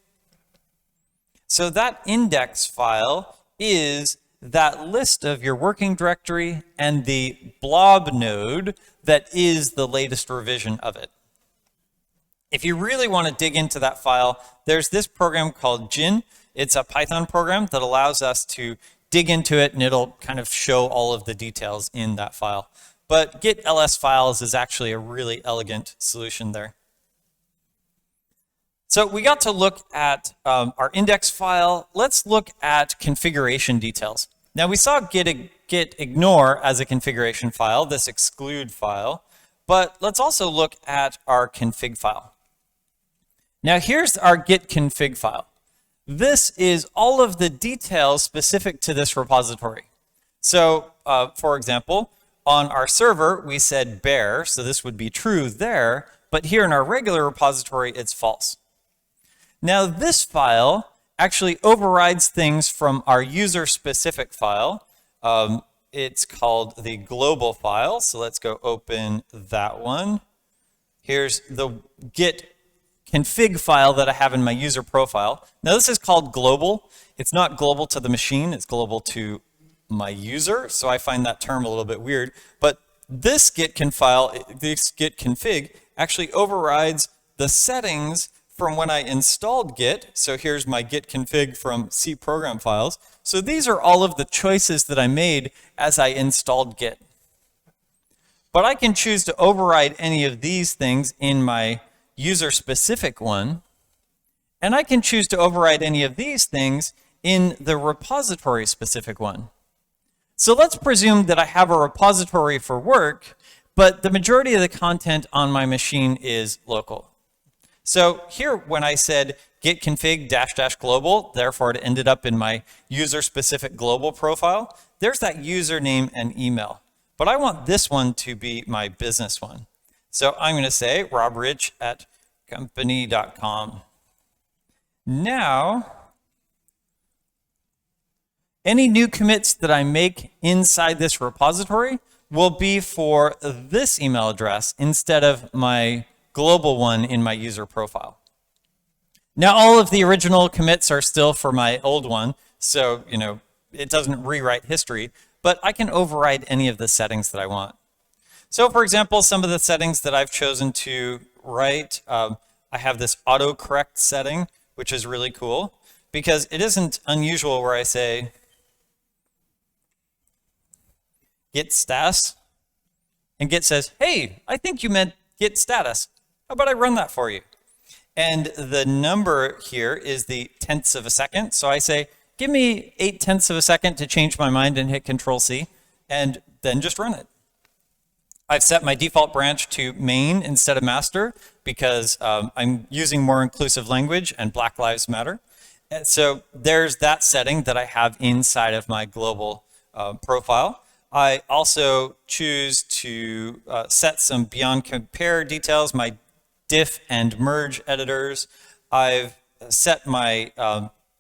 So that index file is that list of your working directory and the blob node that is the latest revision of it. If you really want to dig into that file, there's this program called Gin. It's a Python program that allows us to dig into it, and it'll kind of show all of the details in that file. But git ls files is actually a really elegant solution there. So we got to look at our index file. Let's look at configuration details. Now we saw git ignore as a configuration file, this exclude file, but let's also look at our config file. Now here's our git config file. This is all of the details specific to this repository. So for example, on our server, we said bare, so this would be true there, but here in our regular repository, it's false. Now this file actually overrides things from our user-specific file. It's called the global file, so let's go open that one. Here's the git config file that I have in my user profile. Now this is called global. It's not global to the machine, it's global to my user, so I find that term a little bit weird. But this git config actually overrides the settings from when I installed Git. So here's my git config from C program files. So these are all of the choices that I made as I installed Git. But I can choose to override any of these things in my user-specific one, and I can choose to override any of these things in the repository-specific one. So let's presume that I have a repository for work, but the majority of the content on my machine is local. So here, when I said git config -- global, therefore it ended up in my user-specific global profile, there's that username and email. But I want this one to be my business one. So I'm going to say robrich@company.com. Now, any new commits that I make inside this repository will be for this email address instead of my global one in my user profile. Now, all of the original commits are still for my old one, so it doesn't rewrite history, but I can override any of the settings that I want. So for example, some of the settings that I've chosen to write, I have this autocorrect setting, which is really cool because it isn't unusual where I say git status, and Git says, hey, I think you meant git status. How about I run that for you? And the number here is the tenths of a second. So I say, give me 0.8 of a second to change my mind and hit Control-C, and then just run it. I've set my default branch to main instead of master because I'm using more inclusive language and Black Lives Matter. And so there's that setting that I have inside of my global profile. I also choose to set some beyond compare details, my diff and merge editors. I've set my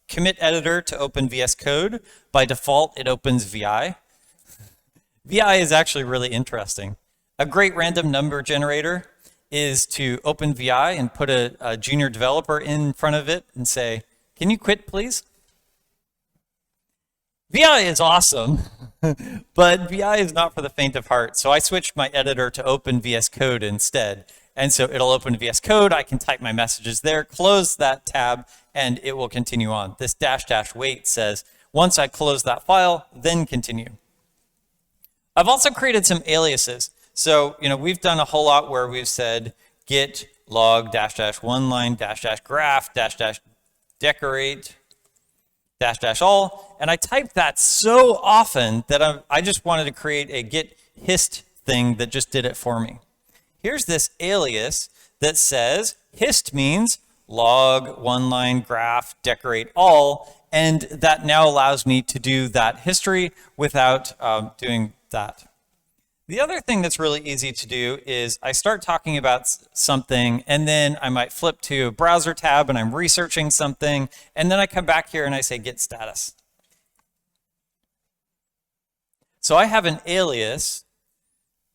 commit editor to open VS Code. By default, it opens VI. VI is actually really interesting. A great random number generator is to open VI and put a junior developer in front of it and say, can you quit, please? VI is awesome, but VI is not for the faint of heart. So I switched my editor to open VS Code instead. And so it'll open VS Code, I can type my messages there, close that tab, and it will continue on. This -- wait says, once I close that file, then continue. I've also created some aliases. So, we've done a whole lot where we've said git log -- one line -- graph -- decorate -- all, and I typed that so often that I just wanted to create a git hist thing that just did it for me. Here's this alias that says hist means log, one line, graph, decorate all, and that now allows me to do that history without doing that. The other thing that's really easy to do is I start talking about something and then I might flip to a browser tab and I'm researching something, and then I come back here and I say git status. So I have an alias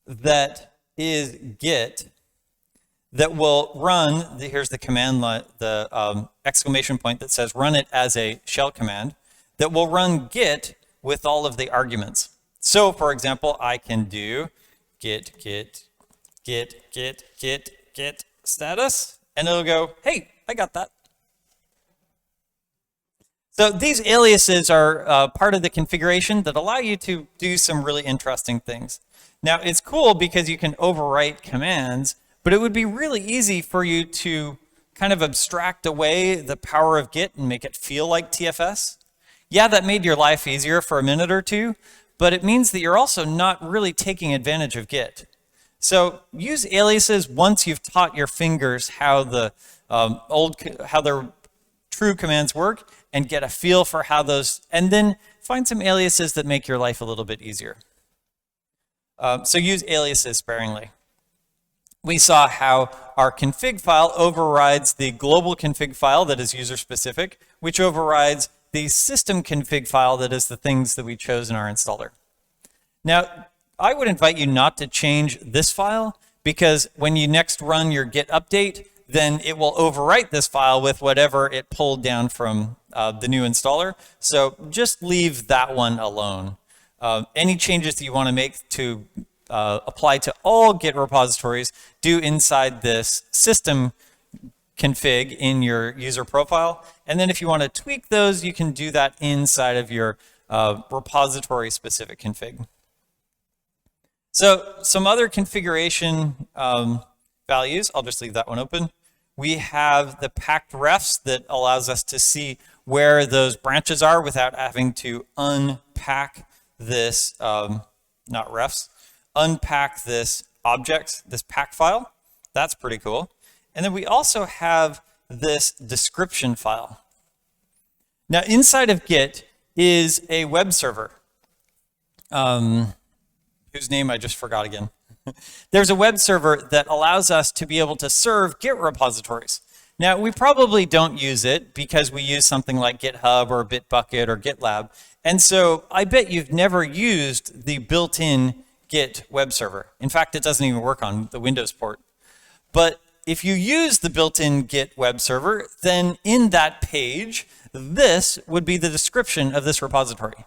that is git that will run, here's the command line, the exclamation point that says run it as a shell command, that will run git with all of the arguments. So for example, I can do git status, and it'll go, hey, I got that. So these aliases are part of the configuration that allow you to do some really interesting things. Now it's cool because you can overwrite commands, but it would be really easy for you to kind of abstract away the power of Git and make it feel like TFS. Yeah, that made your life easier for a minute or two, but it means that you're also not really taking advantage of Git. So use aliases once you've taught your fingers how the how their true commands work, and get a feel for how those, and then find some aliases that make your life a little bit easier. So use aliases sparingly. We saw how our config file overrides the global config file that is user specific, which overrides the system config file that is the things that we chose in our installer. Now, I would invite you not to change this file, because when you next run your git update, then it will overwrite this file with whatever it pulled down from the new installer. So just leave that one alone. Any changes that you want to make to apply to all Git repositories, do inside this system config in your user profile. And then if you want to tweak those, you can do that inside of your repository specific config. So some other configuration values, I'll just leave that one open. We have the packed refs that allows us to see where those branches are without having to unpack this, not refs, unpack this objects, this pack file. That's pretty cool. And then we also have this description file. Now inside of Git is a web server, whose name I just forgot again. There's a web server that allows us to be able to serve Git repositories. Now, we probably don't use it because we use something like GitHub or Bitbucket or GitLab. And so I bet you've never used the built-in Git web server. In fact, it doesn't even work on the Windows port. But if you use the built-in Git web server, then in that page, this would be the description of this repository.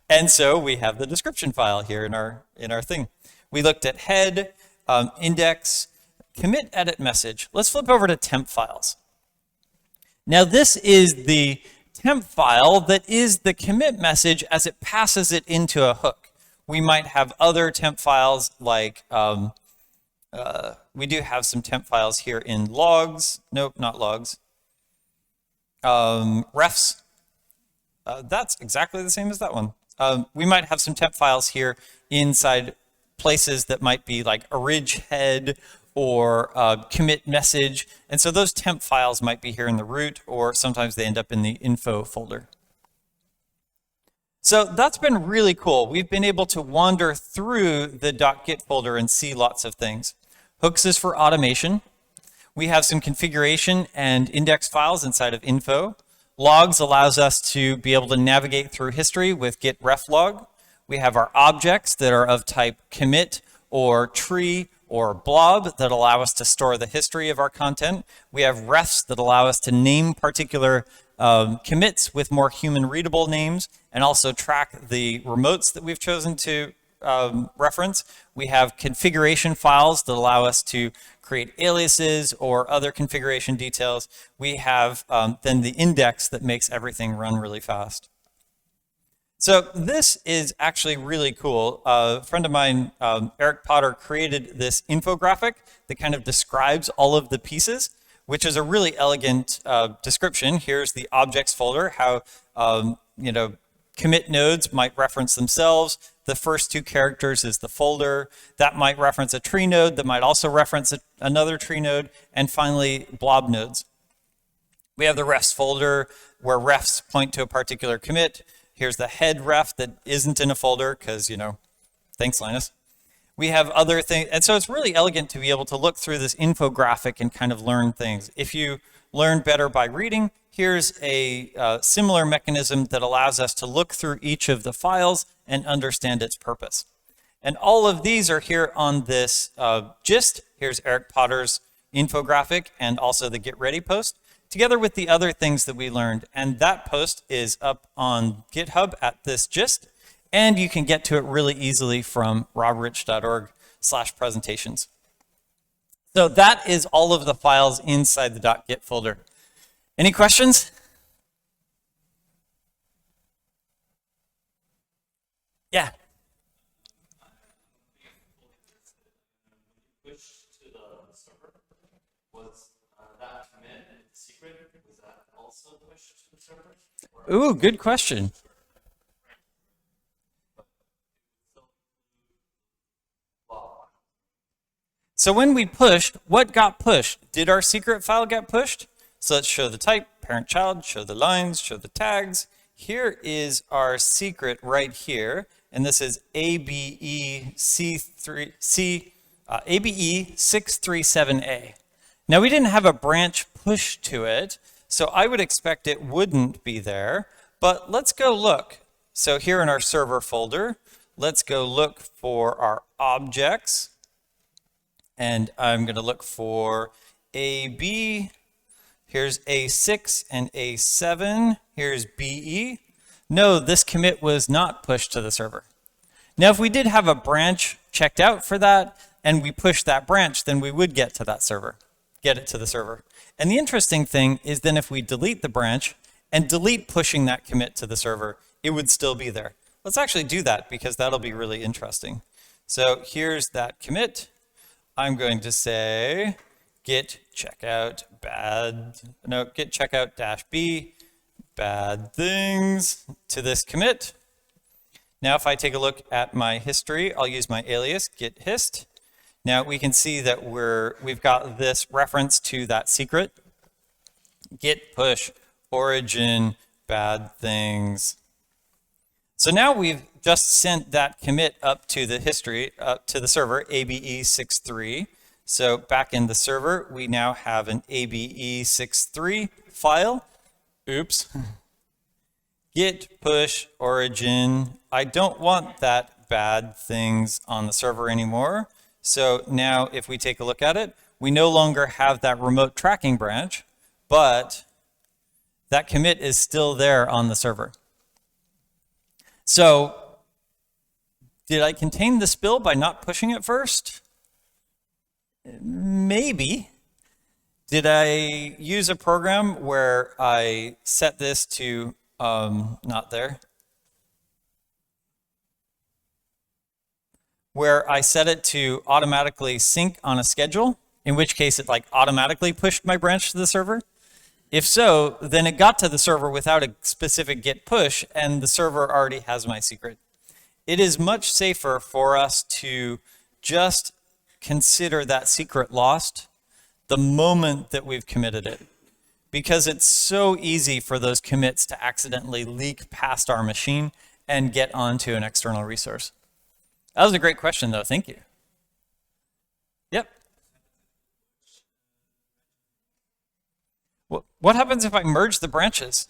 And so we have the description file here in our thing. We looked at head, index, commit, edit, message. Let's flip over to temp files. Now this is the temp file that is the commit message as it passes it into a hook. We might have other temp files like, we do have some temp files here in logs. Nope, not logs. Refs. That's exactly the same as that one. We might have some temp files here inside places that might be like orig head or commit message. And so those temp files might be here in the root, or sometimes they end up in the info folder. So that's been really cool. We've been able to wander through the .git folder and see lots of things. Hooks is for automation. We have some configuration and index files inside of info. Logs allows us to be able to navigate through history with git reflog. We have our objects that are of type commit or tree or blob that allow us to store the history of our content. We have refs that allow us to name particular commits with more human readable names and also track the remotes that we've chosen to reference. We have configuration files that allow us to create aliases or other configuration details. We have then the index that makes everything run really fast. So this is actually really cool. A friend of mine, Eric Potter, created this infographic that kind of describes all of the pieces, which is a really elegant description. Here's the objects folder, how commit nodes might reference themselves. The first two characters is the folder. That might reference a tree node that might also reference another tree node. And finally, blob nodes. We have the refs folder where refs point to a particular commit. Here's the head ref that isn't in a folder because, thanks, Linus. We have other things. And so it's really elegant to be able to look through this infographic and kind of learn things. If you learn better by reading, here's a similar mechanism that allows us to look through each of the files and understand its purpose. And all of these are here on this gist. Here's Eric Potter's infographic and also the Get Ready post, together with the other things that we learned. And that post is up on GitHub at this gist. And you can get to it really easily from robrich.org/presentations. So that is all of the files inside the .git folder. Any questions? Yeah. Push to the server, was that commit and secret, was that also pushed to the server? Ooh, good question. So when we pushed, what got pushed? Did our secret file get pushed? So let's show the type, parent child, show the lines, show the tags. Here is our secret right here, and this is ABE637A. Now we didn't have a branch push to it, so I would expect it wouldn't be there, but let's go look. So here in our server folder, let's go look for our objects. And I'm going to look for AB. Here's A6 and A7. Here's BE. No, this commit was not pushed to the server. Now, if we did have a branch checked out for that, and we push that branch, then we would get to that server, get it to the server. And the interesting thing is then if we delete the branch and delete pushing that commit to the server, it would still be there. Let's actually do that because that'll be really interesting. So here's that commit. I'm going to say git checkout git checkout -b bad things to this commit. Now if I take a look at my history, I'll use my alias git hist. Now we can see that we've got this reference to that secret. Git push origin bad things. So now we've just sent that commit up to the history, up to the server, ABE63. So back in the server, we now have an ABE63 file. Oops. Git push origin. I don't want that bad things on the server anymore. So now if we take a look at it, we no longer have that remote tracking branch, but that commit is still there on the server. So did I contain the spill by not pushing it first? Maybe. Did I use a program where I set this to not there? Where I set it to automatically sync on a schedule, in which case it like automatically pushed my branch to the server? If so, then it got to the server without a specific git push, and the server already has my secret. It is much safer for us to just consider that secret lost the moment that we've committed it, because it's so easy for those commits to accidentally leak past our machine and get onto an external resource. That was a great question, though. Thank you. Yep. What happens if I merge the branches?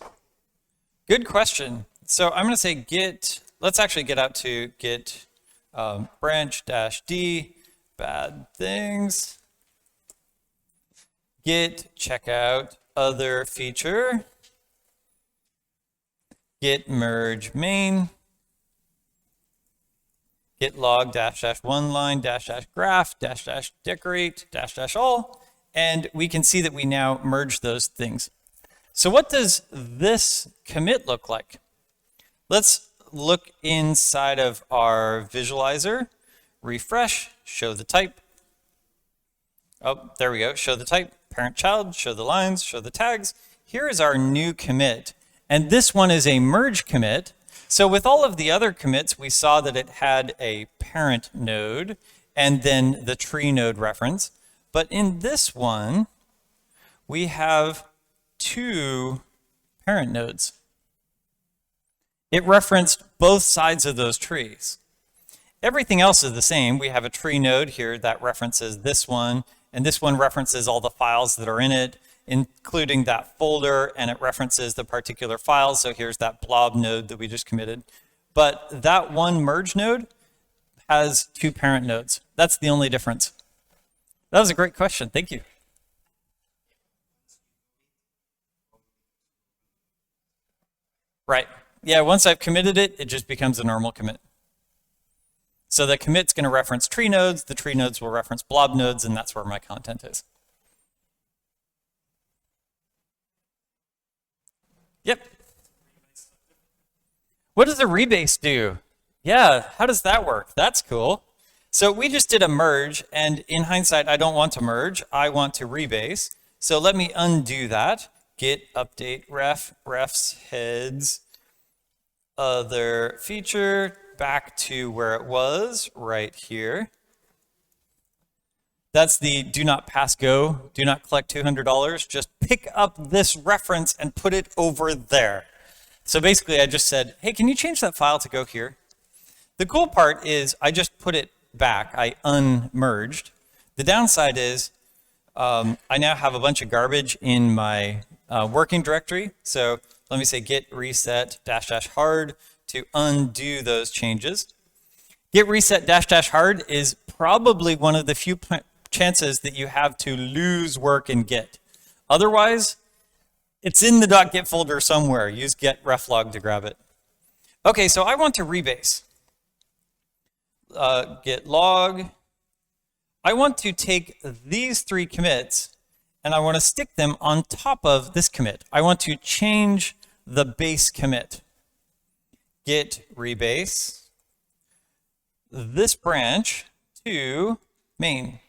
Good question. So I'm going to say git, let's actually get out to git branch-d bad things. Git checkout other feature. Git merge main. Git log --one line --graph --decorate --all. And we can see that we now merge those things. So what does this commit look like? Let's look inside of our visualizer, refresh, show the type. Oh, there we go, show the type, parent child, show the lines, show the tags. Here is our new commit. And this one is a merge commit. So with all of the other commits, we saw that it had a parent node and then the tree node reference. But in this one, we have two parent nodes. It referenced both sides of those trees. Everything else is the same. We have a tree node here that references this one, and this one references all the files that are in it, including that folder, and it references the particular files. So here's that blob node that we just committed. But that one merge node has two parent nodes. That's the only difference. That was a great question. Thank you. Right. Yeah, once I've committed it, it just becomes a normal commit. So the commit's going to reference tree nodes, the tree nodes will reference blob nodes, and that's where my content is. Yep. What does a rebase do? Yeah, how does that work? That's cool. So we just did a merge, and in hindsight, I don't want to merge. I want to rebase. So let me undo that. Git update refs heads other feature back to where it was right here. That's the do not pass go, do not collect $200. Just pick up this reference and put it over there. So basically I just said, hey, can you change that file to go here? The cool part is I just put it back. I unmerged. The downside is I now have a bunch of garbage in my working directory. So let me say git reset --hard to undo those changes. Git reset --hard is probably one of the few chances that you have to lose work in Git. Otherwise, it's in the .git folder somewhere. Use git reflog to grab it. Okay, so I want to rebase. Git log. I want to take these 3 commits and I want to stick them on top of this commit. I want to change the base commit. Git rebase this branch to main.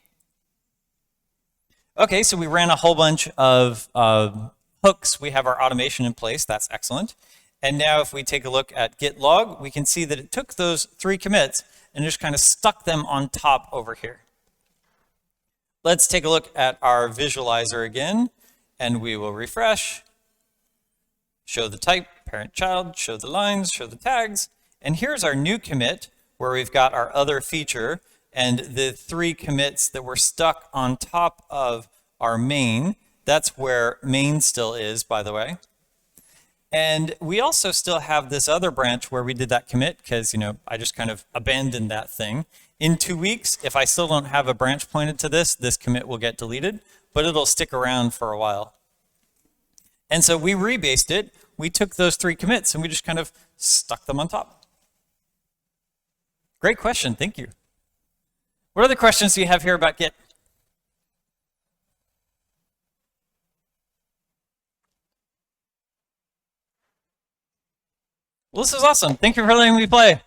Okay, so we ran a whole bunch of hooks. We have our automation in place. That's excellent. And now if we take a look at git log, we can see that it took those 3 commits and just kind of stuck them on top over here. Let's take a look at our visualizer again, and we will refresh, show the type, parent child, show the lines, show the tags, and here's our new commit where we've got our other feature and the 3 commits that were stuck on top of our main. That's where main still is, by the way. And we also still have this other branch where we did that commit because, you know, I just kind of abandoned that thing. In 2 weeks, if I still don't have a branch pointed to this, this commit will get deleted, but it'll stick around for a while. And so we rebased it. We took those 3 commits and we just kind of stuck them on top. Great question, thank you. What other questions do you have here about Git? Well, this is awesome. Thank you for letting me play.